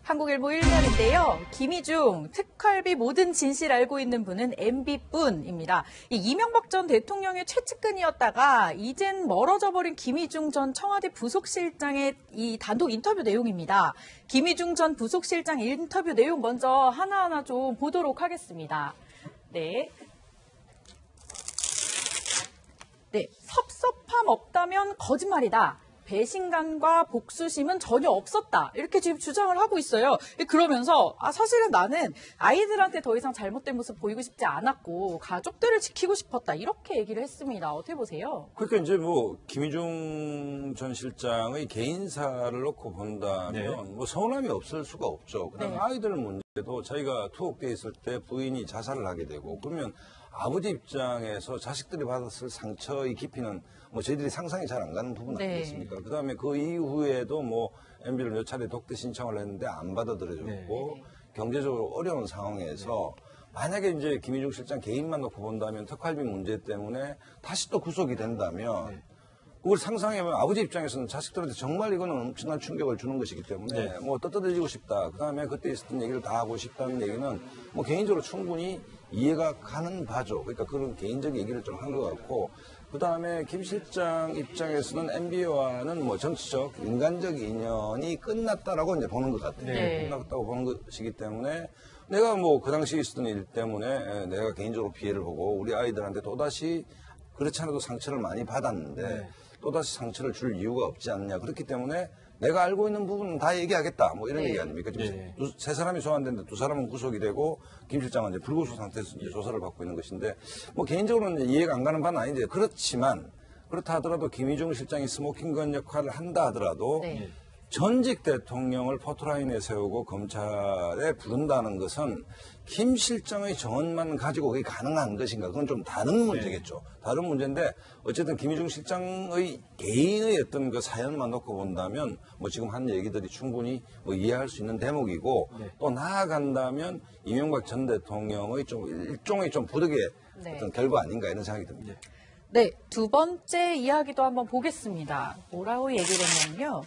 한국일보 1면인데요. 김희중, 특활비 모든 진실 알고 있는 분은 MB뿐입니다. 이명박 전 대통령의 최측근이었다가 이젠 멀어져 버린 김희중 전 청와대 부속실장의 이 단독 인터뷰 내용입니다. 김희중 전 부속실장 인터뷰 내용 먼저 하나하나 좀 보도록 하겠습니다. 네. 섭섭함 없다면 거짓말이다. 배신감과 복수심은 전혀 없었다. 이렇게 지금 주장을 하고 있어요. 그러면서 사실은 나는 아이들한테 더 이상 잘못된 모습 보이고 싶지 않았고 가족들을 지키고 싶었다. 이렇게 얘기를 했습니다. 어떻게 보세요? 그러니까 이제 뭐 김희중 전 실장의 개인사를 놓고 본다면 네. 뭐 서운함이 없을 수가 없죠. 그다음에 네. 아이들 문제도 자기가 투옥돼 있을 때 부인이 자살을 하게 되고 그러면 아버지 입장에서 자식들이 받았을 상처의 깊이는 뭐 저희들이 상상이 잘 안 가는 부분 네. 아니겠습니까? 그다음에 그 이후에도 뭐 MB를 몇 차례 독대 신청을 했는데 안 받아들여줬고 네. 경제적으로 어려운 상황에서 만약에 이제 김희중 실장 개인만 놓고 본다면 특활비 문제 때문에 다시 또 구속이 된다면 그걸 상상해보면 아버지 입장에서는 자식들한테 정말 이거는 엄청난 충격을 주는 것이기 때문에 뭐 떳떳해지고 싶다. 그다음에 그때 있었던 얘기를 다 하고 싶다는 얘기는 뭐 개인적으로 충분히 이해가 가는 바죠. 그러니까 그런 개인적 얘기를 좀 한 것 같고 그다음에 김 실장 입장에서는 MB와는 뭐 정치적 인간적 인연이 끝났다라고 이제 보는 것 같아요. 네. 끝났다고 보는 것이기 때문에 내가 뭐 그 당시 있었던 일 때문에 내가 개인적으로 피해를 보고 우리 아이들한테 또다시 그렇지 않아도 상처를 많이 받았는데 또다시 상처를 줄 이유가 없지 않냐. 그렇기 때문에 내가 알고 있는 부분은 다 얘기하겠다. 뭐 이런 얘기 아닙니까? 지금 세 사람이 소환됐는데 두 사람은 구속이 되고 김 실장은 이제 불구속 상태에서 이제 조사를 받고 있는 것인데 뭐 개인적으로는 이제 이해가 안 가는 바는 아닌데 그렇지만 그렇다 하더라도 김희중 실장이 스모킹건 역할을 한다 하더라도 네. 전직 대통령을 포토라인에 세우고 검찰에 부른다는 것은 김 실장의 정언만 가지고 그게 가능한 것인가? 그건 좀 다른 문제겠죠. 다른 문제인데 어쨌든 김희중 실장의 개인의 어떤 그 사연만 놓고 본다면 뭐 지금 한 얘기들이 충분히 뭐 이해할 수 있는 대목이고 또 나아간다면 이명박 전 대통령의 좀 일종의 좀 부득이의 네. 어떤 결과 아닌가 이런 생각이 듭니다. 네, 두 번째 이야기도 한번 보겠습니다. 뭐라고 얘기를 했냐면요.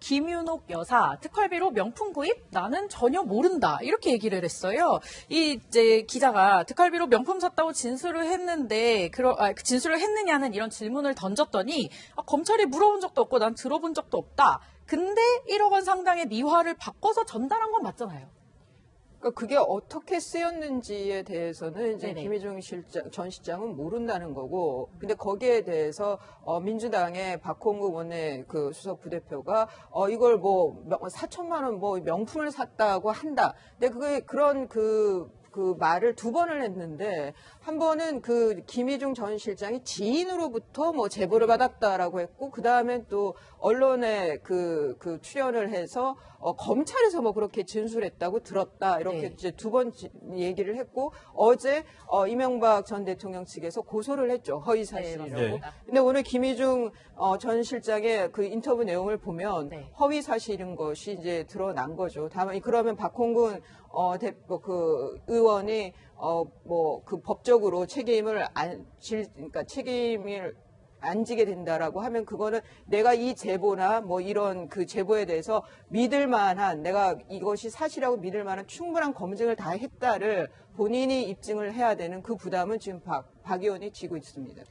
김윤옥 여사 특활비로 명품 구입? 나는 전혀 모른다. 이렇게 얘기를 했어요. 이제 기자가 특활비로 명품 샀다고 진술을 했는데 진술을 했느냐는 이런 질문을 던졌더니 검찰이 물어본 적도 없고 난 들어본 적도 없다. 근데 1억 원 상당의 미화를 바꿔서 전달한 건 맞잖아요. 그러니까 그게 어떻게 쓰였는지에 대해서는 이제 네네. 김희중 전 실장은 모른다는 거고, 근데 거기에 대해서 민주당의 박홍구 원내 그 수석 부대표가 이걸 뭐 4천만 원 뭐 명품을 샀다고 한다. 근데 그게 그런 그 말을 두 번을 했는데 한 번은 그 김희중 전 실장이 지인으로부터 뭐 제보를 받았다라고 했고 그 다음에 또 언론에 그 출연을 해서 검찰에서 뭐 그렇게 진술했다고 들었다 이렇게 네. 이제 두 번 얘기를 했고 어제 이명박 전 대통령 측에서 고소를 했죠. 허위 사실이라고. 네. 근데 오늘 김희중 전 실장의 그 인터뷰 내용을 보면 네. 허위 사실인 것이 이제 드러난 거죠. 다만 그러면 박홍근 의원이 뭐 그 법적으로 책임을 그러니까 책임을 안 지게 된다라고 하면 그거는 내가 이 제보나 뭐 이런 그 제보에 대해서 믿을 만한 내가 이것이 사실이라고 믿을 만한 충분한 검증을 다 했다를 본인이 입증을 해야 되는 그 부담은 지금 박 의원이 지고 있습니다.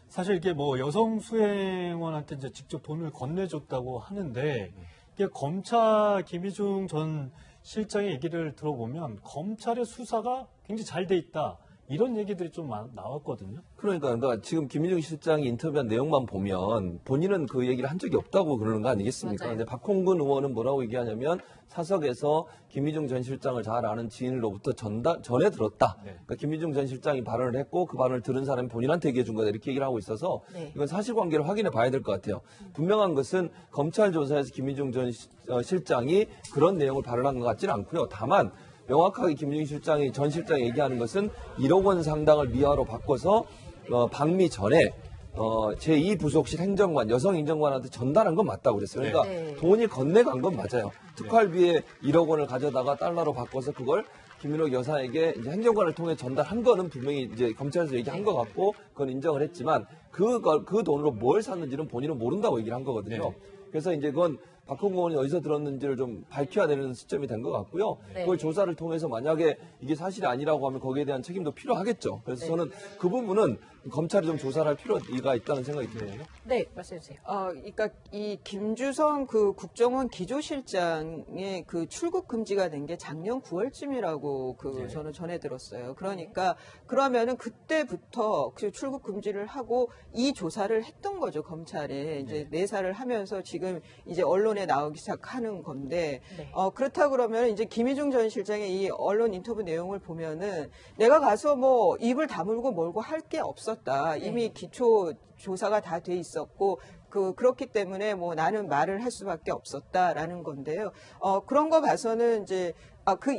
사실 이게 뭐 여성 수행원한테 이제 직접 돈을 건네줬다고 하는데 이게 검찰 김희중 전 실장의 얘기를 들어보면 검찰의 수사가 굉장히 잘 돼 있다. 이런 얘기들이 좀 나왔거든요. 그러니까 지금 김희중 실장이 인터뷰한 내용만 보면 본인은 그 얘기를 한 적이 없다고 그러는 거 아니겠습니까? 맞아요. 근데 박홍근 의원은 뭐라고 얘기하냐면 사석에서 김희중 전 실장을 잘 아는 지인으로부터 전해 들었다. 네. 그러니까 김희중 전 실장이 발언을 했고 그 발언을 들은 사람이 본인한테 얘기해 준 거다 이렇게 얘기를 하고 있어서 네. 이건 사실관계를 확인해 봐야 될 것 같아요. 분명한 것은 검찰 조사에서 김희중 전 실장이 그런 내용을 발언한 것 같지는 않고요. 다만 명확하게 김희중 전 실장이 얘기하는 것은 1억 원 상당을 미화로 바꿔서 방미 전에 제2부속실 행정관, 여성 행정관한테 전달한 건 맞다고 그랬어요. 그러니까 네. 돈이 건네간 건 맞아요. 특활비에 1억 원을 가져다가 달러로 바꿔서 그걸 김윤옥 여사에게 이제 행정관을 통해 전달한 거는 분명히 이제 검찰에서 얘기한 것 같고 그건 인정을 했지만 그 돈으로 뭘 샀는지는 본인은 모른다고 얘기를 한 거거든요. 그래서 이제 그건 박홍구 의원이 어디서 들었는지를 좀 밝혀야 되는 시점이 된 것 같고요. 네. 그걸 조사를 통해서 만약에 이게 사실이 아니라고 하면 거기에 대한 책임도 필요하겠죠. 그래서 저는 그 부분은 검찰이 좀 조사를 할 필요가 있다는 생각이 듭니다. 네, 말씀해주세요. 그러니까 이 김주성 그 국정원 기조실장의 그 출국 금지가 된 게 작년 9월쯤이라고 저는 전해 들었어요. 그러니까 그러면은 그때부터 그 출국 금지를 하고 이 조사를 했던 거죠, 검찰에. 이제 내사를 하면서 지금 이제 언론에 나오기 시작하는 건데, 네. 그렇다 그러면 이제 김희중 전 실장의 이 언론 인터뷰 내용을 보면은 내가 가서 뭐 입을 다물고 몰고 할 게 없었다. 이미 기초 조사가 다 돼 있었고, 그렇기 때문에 뭐 나는 말을 할 수밖에 없었다라는 건데요. 그런 거 봐서는 이제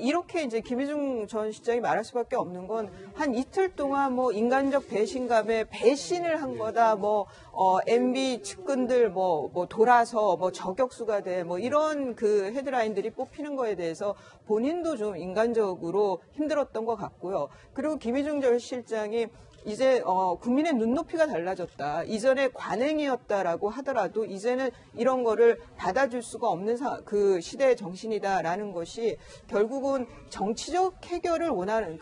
이렇게 이제 김희중 전 실장이 말할 수밖에 없는 건 한 이틀 동안 뭐 인간적 배신감에 배신을 한 거다. MB 측근들 돌아서 저격수가 돼. 이런 그 헤드라인들이 뽑히는 거에 대해서 본인도 좀 인간적으로 힘들었던 것 같고요. 그리고 김희중 전 실장이 이제 국민의 눈높이가 달라졌다. 이전에 관행이었다라고 하더라도 이제는 이런 거를 받아줄 수가 없는 그 시대의 정신이다라는 것이 결국은 정치적 해결을 원하는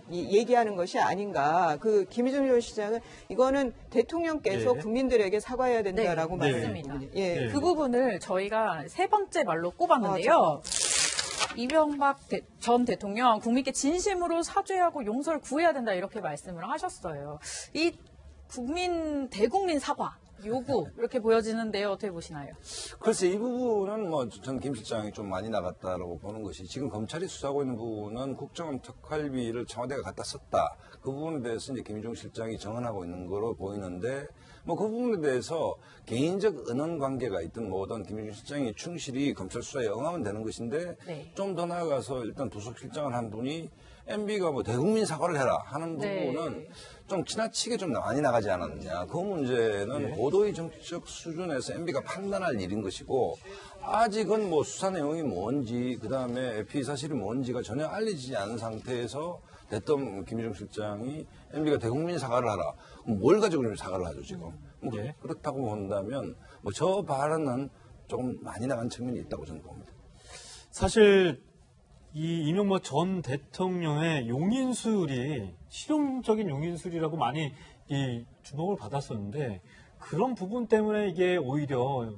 얘기하는 것이 아닌가. 김희중 전 시장은 이거는 대통령께서 국민들에게 사과해야 된다라고 네, 말씀드립니다. 맞습니다. 예. 그 부분을 저희가 세 번째 말로 꼽았는데요. 이명박 전 대통령 국민께 진심으로 사죄하고 용서를 구해야 된다 이렇게 말씀을 하셨어요. 이 대국민 사과 요구 이렇게 보여지는데요. 어떻게 보시나요? 글쎄 이 부분은 전 김 실장이 좀 많이 나갔다라고 보는 것이 지금 검찰이 수사하고 있는 부분은 국정원 특활비를 청와대가 갖다 썼다. 그 부분에 대해서 이제 김희중 실장이 정언하고 있는 거로 보이는데 그 부분에 대해서 개인적 은원 관계가 있든 뭐든 김희중 실장이 충실히 검찰 수사에 응하면 되는 것인데 네. 좀 더 나아가서 일단 부속실장을 한 분이 MB가 대국민 사과를 해라 하는 부분은 네. 좀 지나치게 좀 많이 나가지 않았느냐. 그 문제는 고도의 정치적 수준에서 MB가 판단할 일인 것이고 아직은 수사 내용이 뭔지 그다음에 피의 사실이 뭔지가 전혀 알려지지 않은 상태에서 됐던 김희중 실장이 MB가 대국민 사과를 하라. 뭘 가지고 좀 사과를 하죠 지금. 그렇다고 본다면 저 발언은 조금 많이 나간 측면이 있다고 저는 봅니다. 사실 이 이명박 전 대통령의 용인술이 실용적인 용인술이라고 많이 주목을 받았었는데 그런 부분 때문에 이게 오히려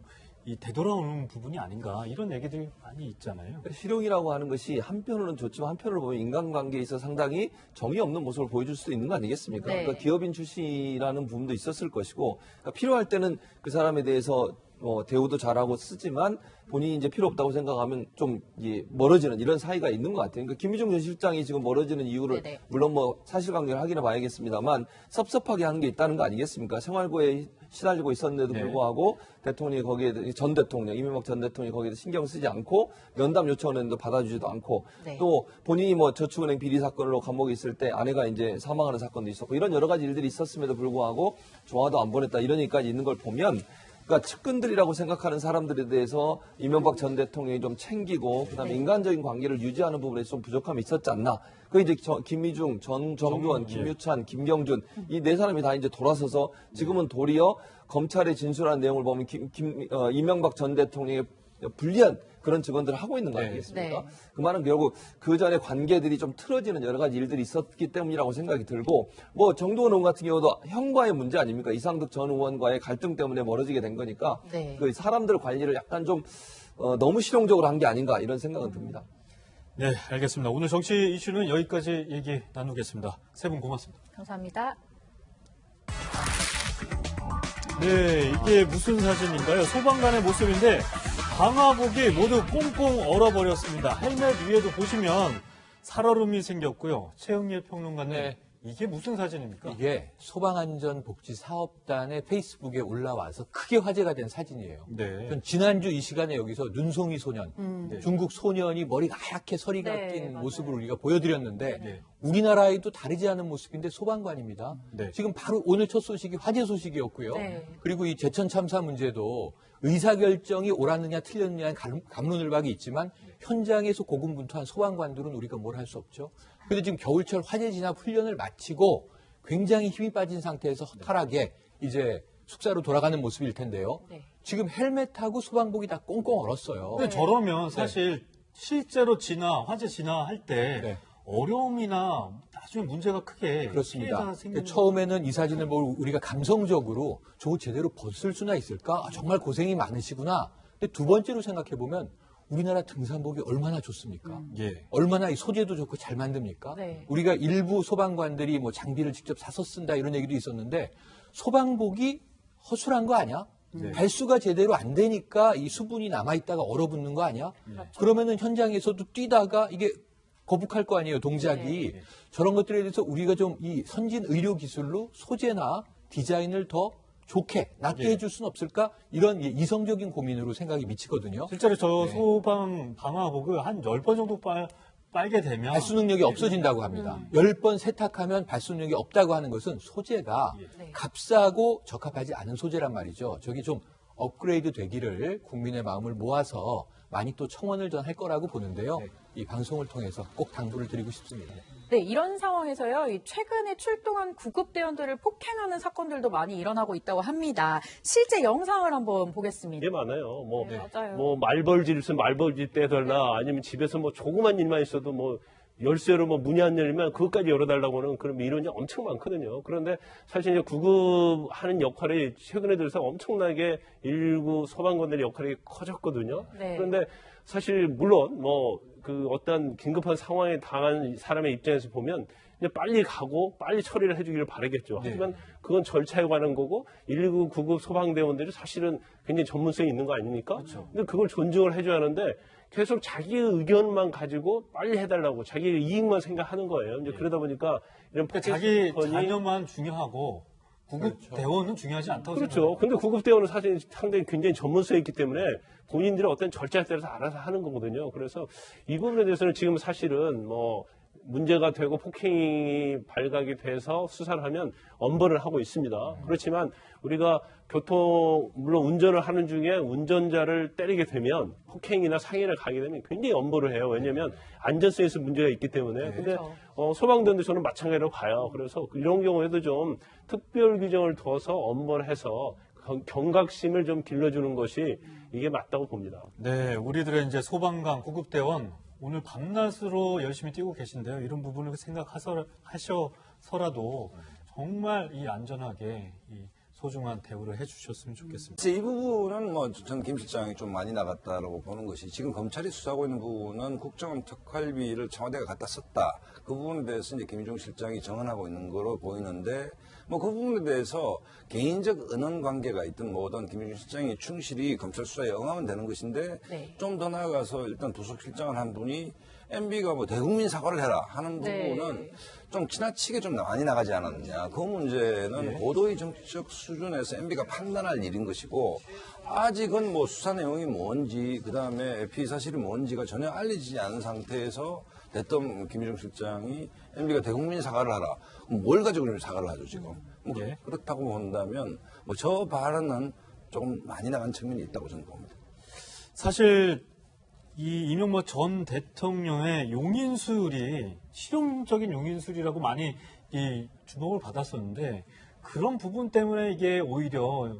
되돌아오는 부분이 아닌가 이런 얘기들이 많이 있잖아요. 실용이라고 하는 것이 한편으로는 좋지만 한편으로 보면 인간관계에 있어 상당히 정이 없는 모습을 보여줄 수도 있는 거 아니겠습니까? 네. 그러니까 기업인 출신이라는 부분도 있었을 것이고 그러니까 필요할 때는 그 사람에 대해서 대우도 잘하고 쓰지만 본인이 이제 필요 없다고 생각하면 좀 멀어지는 이런 사이가 있는 것 같아요. 그러니까 김희중 전 실장이 지금 멀어지는 이유를 네네. 물론 사실관계를 확인해 봐야겠습니다만 섭섭하게 하는 게 있다는 거 아니겠습니까? 생활고에 시달리고 있었는데도 불구하고 대통령이 거기에 전 대통령 이명박 전 대통령이 거기에 신경 쓰지 않고 면담 요청을 했는데 받아주지도 않고 네. 또 본인이 저축은행 비리 사건으로 감옥에 있을 때 아내가 이제 사망하는 사건도 있었고 이런 여러 가지 일들이 있었음에도 불구하고 전화도 안 보냈다 이런 얘기까지 있는 걸 보면 그러니까 측근들이라고 생각하는 사람들에 대해서 이명박 전 대통령이 좀 챙기고 그다음에 인간적인 관계를 유지하는 부분에서 좀 부족함이 있었지 않나. 그 이제 김희중, 정두원, 김유찬, 김경준 이 네 사람이 다 이제 돌아서서 지금은 도리어 검찰의 진술한 내용을 보면 이명박 전 대통령의 불리한 그런 증언들을 하고 있는 거 아니겠습니까? 네. 그 말은 결국 그 전에 관계들이 좀 틀어지는 여러 가지 일들이 있었기 때문이라고 생각이 들고 정두원 의원 같은 경우도 형과의 문제 아닙니까? 이상득 전 의원과의 갈등 때문에 멀어지게 된 거니까 네. 그 사람들 관리를 약간 좀 너무 실용적으로 한 게 아닌가 이런 생각은 듭니다. 네, 알겠습니다. 오늘 정치 이슈는 여기까지 얘기 나누겠습니다. 세 분 고맙습니다. 감사합니다. 네, 이게 무슨 사진인가요? 소방관의 모습인데 방화복이 모두 꽁꽁 얼어버렸습니다. 헬멧 위에도 보시면 살얼음이 생겼고요. 최영일 평론가님, 네. 이게 무슨 사진입니까? 이게 소방안전복지사업단의 페이스북에 올라와서 크게 화제가 된 사진이에요. 네. 전 지난주 이 시간에 여기서 눈송이 소년, 중국 소년이 머리가 하얗게 서리가 네, 낀 맞아요. 모습을 우리가 보여드렸는데 네. 우리나라에도 다르지 않은 모습인데 소방관입니다. 네. 지금 바로 오늘 첫 소식이 화재 소식이었고요. 네. 그리고 이 제천 참사 문제도 의사결정이 옳았느냐 틀렸느냐는 갑론을박이 있지만 현장에서 고군분투한 소방관들은 우리가 뭘 할 수 없죠. 그런데 지금 겨울철 화재 진압 훈련을 마치고 굉장히 힘이 빠진 상태에서 허탈하게 이제 숙사로 돌아가는 모습일 텐데요. 네. 지금 헬멧하고 소방복이 다 꽁꽁 얼었어요. 근데 저러면 사실 실제로 화재 진화할 때 네. 어려움이나 나중에 문제가 크게 그렇습니다. 피해가 생기는 처음에는 이 사진을 보고 우리가 감성적으로 저거 제대로 벗을 수나 있을까? 아, 정말 고생이 많으시구나. 근데 두 번째로 생각해 보면 우리나라 등산복이 얼마나 좋습니까? 예. 얼마나 이 소재도 좋고 잘 만듭니까? 네. 우리가 일부 소방관들이 뭐 장비를 직접 사서 쓴다 이런 얘기도 있었는데 소방복이 허술한 거 아니야? 발수가 제대로 안 되니까 이 수분이 남아있다가 얼어붙는 거 아니야? 그러면은 현장에서도 뛰다가 이게 거북할 거 아니에요, 동작이. 저런 것들에 대해서 우리가 좀 이 선진 의료 기술로 소재나 디자인을 더 좋게, 낫게 해줄 수는 없을까? 이런 이성적인 고민으로 생각이 미치거든요. 실제로 저 소방 방화복을 한 10번 정도 빨게 되면 발수 능력이 없어진다고 합니다. 10번 세탁하면 발수 능력이 없다고 하는 것은 소재가 값싸고 적합하지 않은 소재란 말이죠. 저게 좀 업그레이드 되기를 국민의 마음을 모아서 많이 또 청원을 전 할 거라고 보는데요. 이 방송을 통해서 꼭 당부를 드리고 싶습니다. 네, 이런 상황에서요, 이 최근에 출동한 구급대원들을 폭행하는 사건들도 많이 일어나고 있다고 합니다. 실제 영상을 한번 보겠습니다. 게 많아요. 뭐, 네, 맞아요. 뭐 말벌질 있으면 말벌질 떼달라, 아니면 집에서 뭐 조그만 일만 있어도 뭐 열쇠로 뭐 문이 안 열리면 그것까지 열어달라고 하는 그런 민원이 엄청 많거든요. 그런데 사실 이제 구급하는 역할이 최근에 들어서 엄청나게 119 소방관들의 역할이 커졌거든요. 네. 그런데 사실 물론 뭐 그 어떤 긴급한 상황에 당한 사람의 입장에서 보면 이제 빨리 가고 빨리 처리를 해주기를 바라겠죠. 하지만 그건 절차에 관한 거고 119 구급 소방대원들이 사실은 굉장히 전문성이 있는 거 아닙니까? 근데 그걸 존중을 해줘야 하는데 계속 자기 의견만 가지고 빨리 해달라고 자기 이익만 생각하는 거예요. 이제 그러다 보니까 이런 그러니까 자기 폭행사건이 자녀만 중요하고 구급대원은 중요하지 않다고 그렇죠. 생각해요. 근데 구급대원은 사실 상당히 굉장히 전문성이 있기 때문에 본인들의 어떤 절차에 따라서 알아서 하는 거거든요. 그래서 이 부분에 대해서는 지금 사실은 뭐 문제가 되고 폭행이 발각이 돼서 수사를 하면 엄벌을 하고 있습니다. 그렇지만 우리가 물론 운전을 하는 중에 운전자를 때리게 되면 폭행이나 상해를 가게 되면 굉장히 엄벌을 해요. 왜냐하면 안전성에서 문제가 있기 때문에. 근데 소방대원도 저는 마찬가지로 봐요. 그래서 이런 경우에도 좀 특별 규정을 둬서 엄벌해서 경각심을 좀 길러주는 것이 이게 맞다고 봅니다. 네, 우리들의 이제 소방관, 구급대원 오늘 밤낮으로 열심히 뛰고 계신데요. 이런 부분을 생각하셔서라도 정말 이 안전하게 이 소중한 대우를 해주셨으면 좋겠습니다. 이 부분은 뭐 전 김 실장이 좀 많이 나갔다라고 보는 것이 지금 검찰이 수사하고 있는 부분은 국정원 특활비를 청와대가 갖다 썼다. 그 부분에 대해서 이제 김희중 실장이 정언하고 있는 거로 보이는데 뭐 그 부분에 대해서 개인적 은원 관계가 있든 뭐든 김희중 실장이 충실히 검찰 수사에 응하면 되는 것인데 네. 좀 더 나아가서 일단 부속실장을 한 분이 MB가 뭐 대국민 사과를 해라 하는 부분은 네. 좀 지나치게 좀 많이 나가지 않았느냐. 그 문제는 고도의 정치적 수준에서 MB가 판단할 일인 것이고 아직은 뭐 수사 내용이 뭔지 그다음에 피의 사실이 뭔지가 전혀 알려지지 않은 상태에서 됐던 김희중 실장이 MB가 대국민 사과를 하라. 그럼 뭘 가지고 그럼 사과를 하죠 지금. 뭐 예. 그렇다고 본다면 뭐 저 발언은 조금 많이 나간 측면이 있다고 저는 봅니다. 사실 이 이명박 전 대통령의 용인술이 실용적인 용인술이라고 많이 이 주목을 받았었는데 그런 부분 때문에 이게 오히려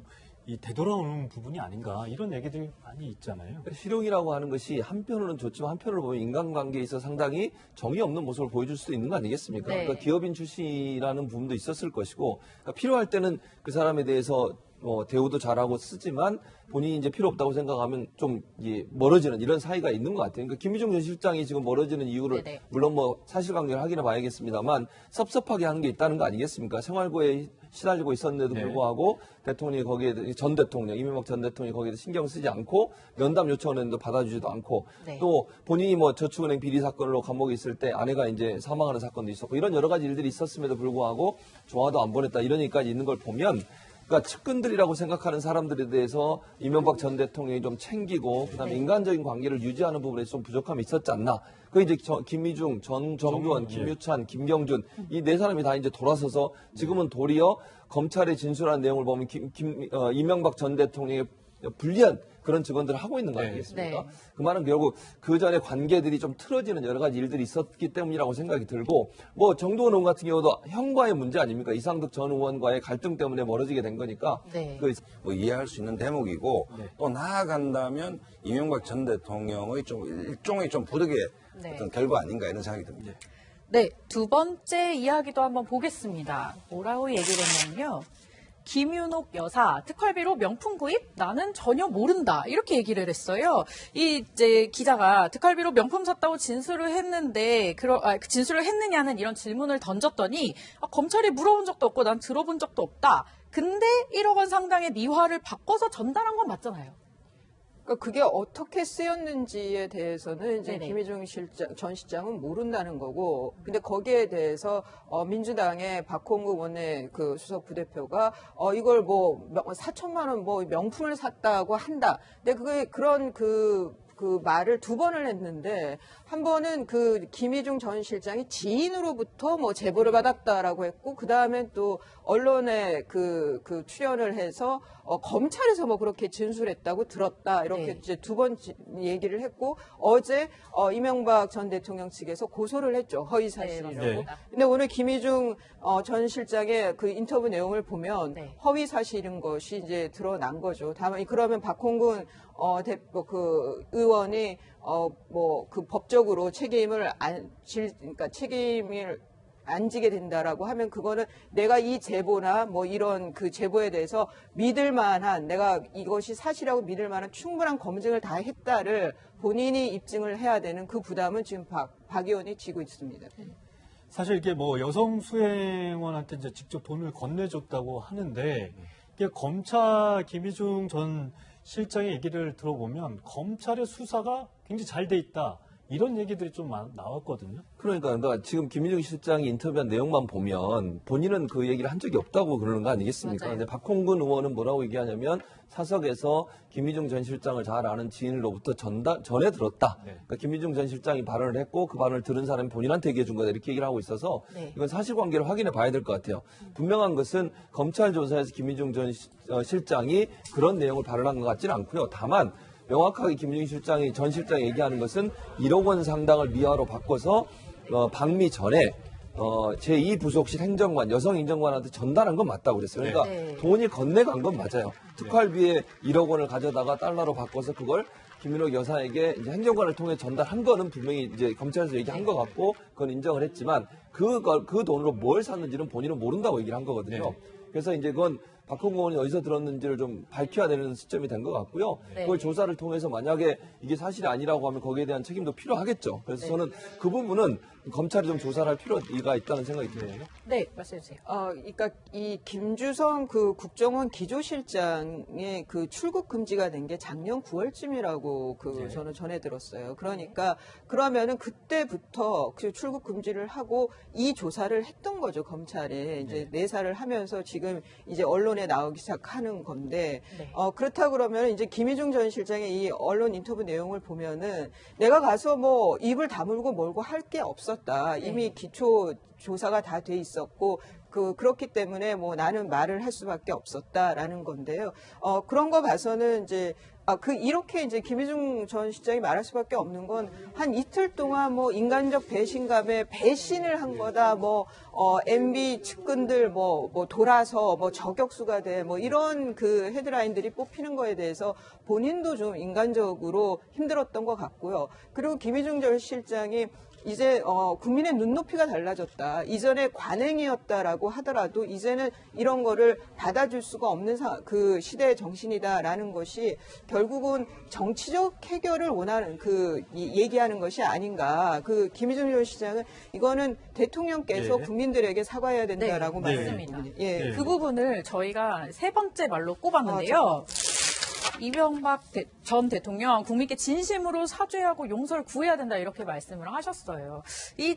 이 되돌아오는 부분이 아닌가 이런 얘기들이 많이 있잖아요. 실용이라고 하는 것이 한편으로는 좋지만 한편으로 보면 인간관계에 있어 상당히 정이 없는 모습을 보여줄 수도 있는 거 아니겠습니까? 네. 그러니까 기업인 출신이라는 부분도 있었을 것이고 그러니까 필요할 때는 그 사람에 대해서 대우도 잘하고 쓰지만 본인이 이제 필요 없다고 생각하면 좀 멀어지는 이런 사이가 있는 것 같아요. 그러니까 김희중 전 실장이 지금 멀어지는 이유를 네네. 물론 뭐 사실관계를 확인해 봐야겠습니다만 섭섭하게 하는 게 있다는 거 아니겠습니까? 생활고에 시달리고 있었는데도 불구하고 대통령이 거기에 전 대통령 이명박 전 대통령이 거기에 신경 쓰지 않고 면담 요청을 했는데 받아주지도 않고 네. 또 본인이 뭐 저축은행 비리 사건으로 감옥에 있을 때 아내가 이제 사망하는 사건도 있었고 이런 여러 가지 일들이 있었음에도 불구하고 조화도 안 보냈다 이런 얘기까지 있는 걸 보면 그러니까 측근들이라고 생각하는 사람들에 대해서 이명박 전 대통령이 좀 챙기고 그다음에 인간적인 관계를 유지하는 부분에서 좀 부족함이 있었지 않나. 그 이제 김희중, 정두원, 김유찬, 김경준 이 네 사람이 다 이제 돌아서서 지금은 도리어 검찰의 진술한 내용을 보면 이명박 전 대통령의 불리한 그런 증언들을 하고 있는 거 네. 아니겠습니까? 네. 그 말은 결국 그 전에 관계들이 좀 틀어지는 여러 가지 일들이 있었기 때문이라고 생각이 들고 뭐 정두원 의원 같은 경우도 형과의 문제 아닙니까? 이상득 전 의원과의 갈등 때문에 멀어지게 된 거니까 네. 뭐 이해할 수 있는 대목이고 네. 또 나아간다면 이명박 전 대통령의 좀 일종의 좀 부득이의 네. 어떤 결과 아닌가 이런 생각이 듭니다. 네, 두 번째 이야기도 한번 보겠습니다. 뭐라고 얘기를 했냐면요. 김윤옥 여사 특활비로 명품 구입? 나는 전혀 모른다. 이렇게 얘기를 했어요. 이제 기자가 특활비로 명품 샀다고 진술을 했는데, 진술을 했느냐는 이런 질문을 던졌더니, 검찰이 물어본 적도 없고 난 들어본 적도 없다. 근데 1억 원 상당의 미화를 바꿔서 전달한 건 맞잖아요. 그러니까 그게 어떻게 쓰였는지에 대해서는 이제 네네. 김희중 전 실장은 모른다는 거고, 근데 거기에 대해서 민주당의 박홍구 원내 그 수석 부대표가 이걸 뭐 4천만 원 뭐 명품을 샀다고 한다. 근데 그게 그런 그 말을 두 번을 했는데, 한 번은 그 김희중 전 실장이 지인으로부터 뭐 제보를 받았다라고 했고, 그 다음에 또 언론에 그 출연을 해서 검찰에서 뭐 그렇게 진술했다고 들었다. 이렇게 네. 이제 두 번 얘기를 했고, 어제 이명박 전 대통령 측에서 고소를 했죠. 허위 사실이라고. 네. 근데 오늘 김희중 전 실장의 그 인터뷰 내용을 보면 네. 허위 사실인 것이 이제 드러난 거죠. 다만 그러면 박홍근 그 의원이 뭐 그 법적으로 그러니까 책임을 안 지게 된다라고 하면, 그거는 내가 이 제보나 뭐 이런 그 제보에 대해서 믿을 만한, 내가 이것이 사실이라고 믿을 만한 충분한 검증을 다 했다를 본인이 입증을 해야 되는 그 부담은 지금 박 의원이 지고 있습니다. 사실 이게 뭐 여성 수행원한테 이제 직접 돈을 건네줬다고 하는데, 이게 검찰 김희중 전 실장의 얘기를 들어보면 검찰의 수사가 굉장히 잘 돼 있다. 이런 얘기들이 좀 나왔거든요. 그러니까 지금 김희중 실장이 인터뷰한 내용만 보면 본인은 그 얘기를 한 적이 없다고 그러는 거 아니겠습니까? 맞아요. 근데 박홍근 의원은 뭐라고 얘기하냐면 사석에서 김희중 전 실장을 잘 아는 지인으로부터 전해 들었다. 네. 그러니까 김희중 전 실장이 발언을 했고 그 발언을 들은 사람이 본인한테 얘기해 준 거다 이렇게 얘기를 하고 있어서 네. 이건 사실관계를 확인해 봐야 될 것 같아요. 분명한 것은 검찰 조사에서 김희중 전 실장이 그런 내용을 발언한 것 같지는 않고요. 다만 명확하게 김희중 전 실장이 얘기하는 것은 1억 원 상당을 미화로 바꿔서 방미 전에 제2부속실 행정관, 여성 행정관한테 전달한 건 맞다고 그랬어요. 그러니까 네. 돈이 건네간 건 맞아요. 특활비에 1억 원을 가져다가 달러로 바꿔서 그걸 김윤옥 여사에게 이제 행정관을 통해 전달한 거는 분명히 이제 검찰에서 얘기한 것 같고 그건 인정을 했지만 그 돈으로 뭘 샀는지는 본인은 모른다고 얘기를 한 거거든요. 네. 그래서 이제 그건 박홍근 의원이 어디서 들었는지를 좀 밝혀야 되는 시점이 된 것 같고요. 네. 그걸 조사를 통해서 만약에 이게 사실이 아니라고 하면 거기에 대한 책임도 필요하겠죠. 그래서 저는 그 부분은 검찰이 좀 조사를 할 필요가 있다는 생각이 듭니다. 네, 말씀해주세요. 그러니까 이 김주성 그 국정원 기조실장의 그 출국 금지가 된 게 작년 9월쯤이라고 저는 전해 들었어요. 그러니까 그러면은 그때부터 그 출국 금지를 하고 이 조사를 했던 거죠, 검찰에. 이제 내사를 하면서 지금 이제 언론에 나오기 시작하는 건데, 네. 그렇다 그러면 이제 김희중 전 실장의 이 언론 인터뷰 내용을 보면은 내가 가서 뭐 입을 다물고 몰고 할 게 없었다. 이미 기초 조사가 다 돼 있었고, 그렇기 때문에 뭐 나는 말을 할 수밖에 없었다라는 건데요. 그런 거 봐서는 이제 이렇게 이제 김희중 전 실장이 말할 수밖에 없는 건 한 이틀 동안 뭐 인간적 배신감에 배신을 한 거다. 뭐, MB 측근들 뭐 돌아서 뭐 저격수가 돼. 뭐 이런 그 헤드라인들이 뽑히는 거에 대해서 본인도 좀 인간적으로 힘들었던 것 같고요. 그리고 김희중 전 실장이 이제 국민의 눈높이가 달라졌다. 이전에 관행이었다라고 하더라도 이제는 이런 거를 받아줄 수가 없는 그 시대의 정신이다라는 것이 결국은 정치적 해결을 원하는 얘기하는 것이 아닌가. 김희중 전 시장은 이거는 대통령께서 네. 국민들에게 사과해야 된다라고 네, 말씀드립니다. 맞습니다. 예. 네. 그 부분을 저희가 세 번째 말로 꼽았는데요. 이명박 전 대통령 국민께 진심으로 사죄하고 용서를 구해야 된다 이렇게 말씀을 하셨어요. 이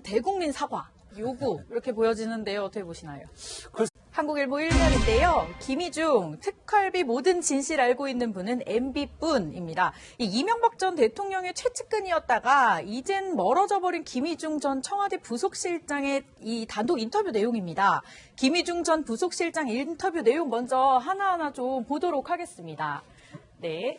대국민 사과 요구 이렇게 보여지는데요. 어떻게 보시나요? 한국일보 1면인데요. 김희중 특활비 모든 진실 알고 있는 분은 MB뿐입니다. 이 이명박 전 대통령의 최측근이었다가 이젠 멀어져 버린 김희중 전 청와대 부속실장의 이 단독 인터뷰 내용입니다. 김희중 전 부속실장 인터뷰 내용 먼저 하나하나 좀 보도록 하겠습니다. 네.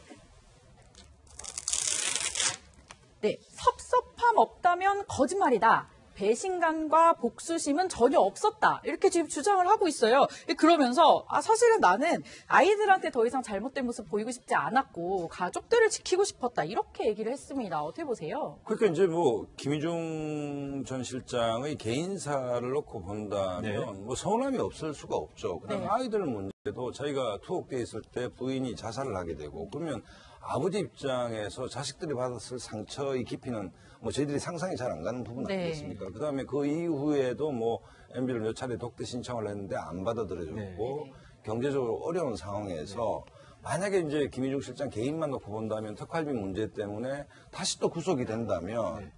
네, 섭섭함 없다면 거짓말이다. 배신감과 복수심은 전혀 없었다. 이렇게 지금 주장을 하고 있어요. 그러면서 사실은 나는 아이들한테 더 이상 잘못된 모습 보이고 싶지 않았고 가족들을 지키고 싶었다. 이렇게 얘기를 했습니다. 어떻게 보세요? 그러니까 이제 뭐 김희중 전 실장의 개인사를 놓고 본다면 네. 뭐 서운함이 없을 수가 없죠. 그다음에 네. 아이들 문제도 자기가 투옥돼 있을 때 부인이 자살을 하게 되고 그러면 아버지 입장에서 자식들이 받았을 상처의 깊이는 뭐 저희들이 상상이 잘 안 가는 부분 네. 아니겠습니까? 그다음에 그 이후에도 뭐 MB를 몇 차례 독대 신청을 했는데 안 받아들여줬고 네. 경제적으로 어려운 상황에서 만약에 이제 김희중 실장 개인만 놓고 본다면 특활비 문제 때문에 다시 또 구속이 된다면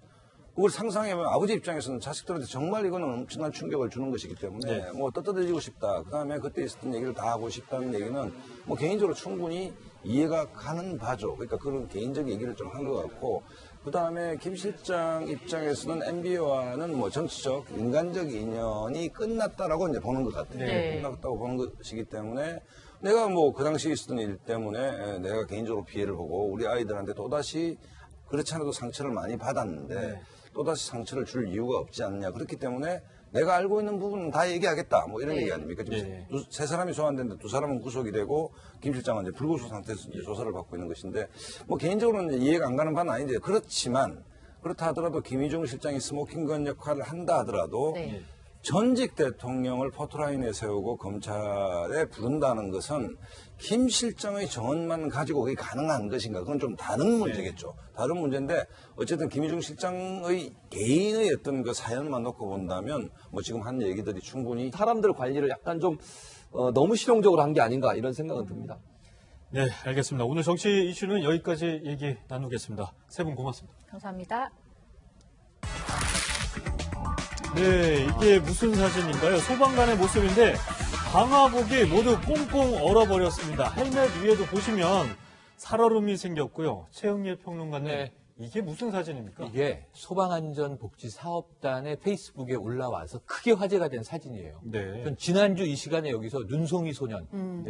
그걸 상상해보면 아버지 입장에서는 자식들한테 정말 이거는 엄청난 충격을 주는 것이기 때문에 뭐 떳떳해지고 싶다. 그다음에 그때 있었던 얘기를 다 하고 싶다는 얘기는 뭐 개인적으로 충분히 이해가 가는 바죠. 그러니까 그런 개인적 얘기를 좀 한 것 같고 그다음에 김 실장 입장에서는 MB와는 뭐 정치적 인간적 인연이 끝났다라고 이제 보는 것 같아요. 네. 끝났다고 보는 것이기 때문에 내가 뭐 그 당시에 있었던 일 때문에 내가 개인적으로 피해를 보고 우리 아이들한테 또다시 그렇지 않아도 상처를 많이 받았는데 또다시 상처를 줄 이유가 없지 않냐. 그렇기 때문에 내가 알고 있는 부분은 다 얘기하겠다. 뭐 이런 얘기 아닙니까? 지금 세 사람이 소환됐는데 두 사람은 구속이 되고 김 실장은 이제 불구속 상태에서 이제 조사를 받고 있는 것인데 뭐 개인적으로는 이제 이해가 안 가는 바는 아닌데 그렇지만 그렇다 하더라도 김희중 실장이 스모킹건 역할을 한다 하더라도 네. 전직 대통령을 포토라인에 세우고 검찰에 부른다는 것은 김 실장의 정언만 가지고 그게 가능한 것인가? 그건 좀 다른 문제겠죠. 다른 문제인데 어쨌든 김희중 실장의 개인의 어떤 그 사연만 놓고 본다면 뭐 지금 한 얘기들이 충분히 사람들 관리를 약간 좀 너무 실용적으로 한 게 아닌가 이런 생각은 듭니다. 네, 알겠습니다. 오늘 정치 이슈는 여기까지 얘기 나누겠습니다. 세 분 고맙습니다. 감사합니다. 네, 이게 무슨 사진인가요? 소방관의 모습인데 방화복이 모두 꽁꽁 얼어버렸습니다. 헬멧 위에도 보시면 살얼음이 생겼고요. 최영일 평론가님, 네. 이게 무슨 사진입니까? 이게 소방안전복지사업단의 페이스북에 올라와서 크게 화제가 된 사진이에요. 네. 전 지난주 이 시간에 여기서 눈송이 소년,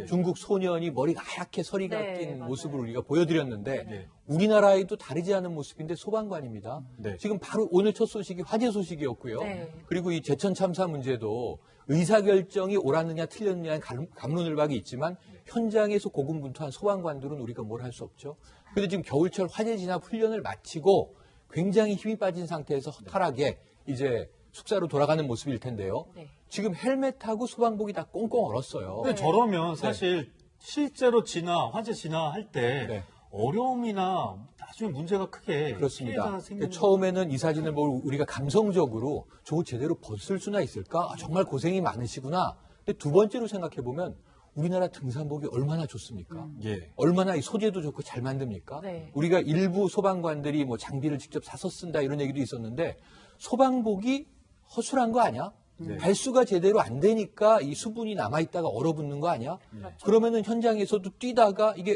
중국 소년이 머리가 하얗게 서리가 네, 낀 맞아요. 모습을 우리가 보여드렸는데 네. 우리나라에도 다르지 않은 모습인데 소방관입니다. 네. 지금 바로 오늘 첫 소식이 화재 소식이었고요. 네. 그리고 이 제천 참사 문제도 의사결정이 옳았느냐 틀렸느냐는 갑론을박이 있지만 현장에서 고군분투한 소방관들은 우리가 뭘 할 수 없죠. 그런데 지금 겨울철 화재 진압 훈련을 마치고 굉장히 힘이 빠진 상태에서 허탈하게 이제 숙사로 돌아가는 모습일 텐데요. 네. 지금 헬멧하고 소방복이 다 꽁꽁 얼었어요. 근데 저러면 사실 실제로 화재 진화할 때 네. 어려움이나 나중에 문제가 크게 그렇습니다. 피해가 생기는 처음에는 이 사진을 보고 우리가 감성적으로 저거 제대로 벗을 수나 있을까? 정말 고생이 많으시구나. 근데 두 번째로 생각해보면 우리나라 등산복이 얼마나 좋습니까? 예. 얼마나 이 소재도 좋고 잘 만듭니까? 네. 우리가 일부 소방관들이 뭐 장비를 직접 사서 쓴다 이런 얘기도 있었는데 소방복이 허술한 거 아니야? 발수가 제대로 안 되니까 이 수분이 남아있다가 얼어붙는 거 아니야? 그러면은 현장에서도 뛰다가 이게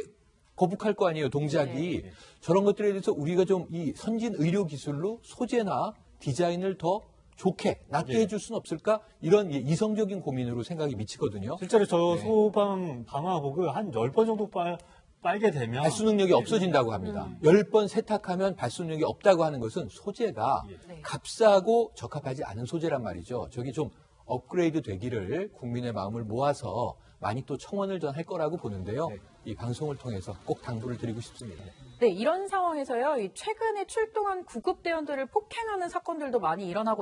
거북할 거 아니에요, 동작이. 저런 것들에 대해서 우리가 좀 이 선진 의료 기술로 소재나 디자인을 더 좋게, 낫게 해줄 수는 없을까? 이런 이성적인 고민으로 생각이 미치거든요. 실제로 저 소방 방화복을 한 10번 정도 빨게 되면 발수 능력이 없어진다고 합니다. 10번 세탁하면 발수 능력이 없다고 하는 것은 소재가 네. 값싸고 적합하지 않은 소재란 말이죠. 저기 좀 업그레이드 되기를 국민의 마음을 모아서 많이 또 청원을 전 할 거라고 보는데요. 이 방송을 통해서 꼭 당부를 드리고 싶습니다. 네, 이런 상황에서요, 이 최근에 출동한 구급대원들을 폭행하는 사건들도 많이 일어나고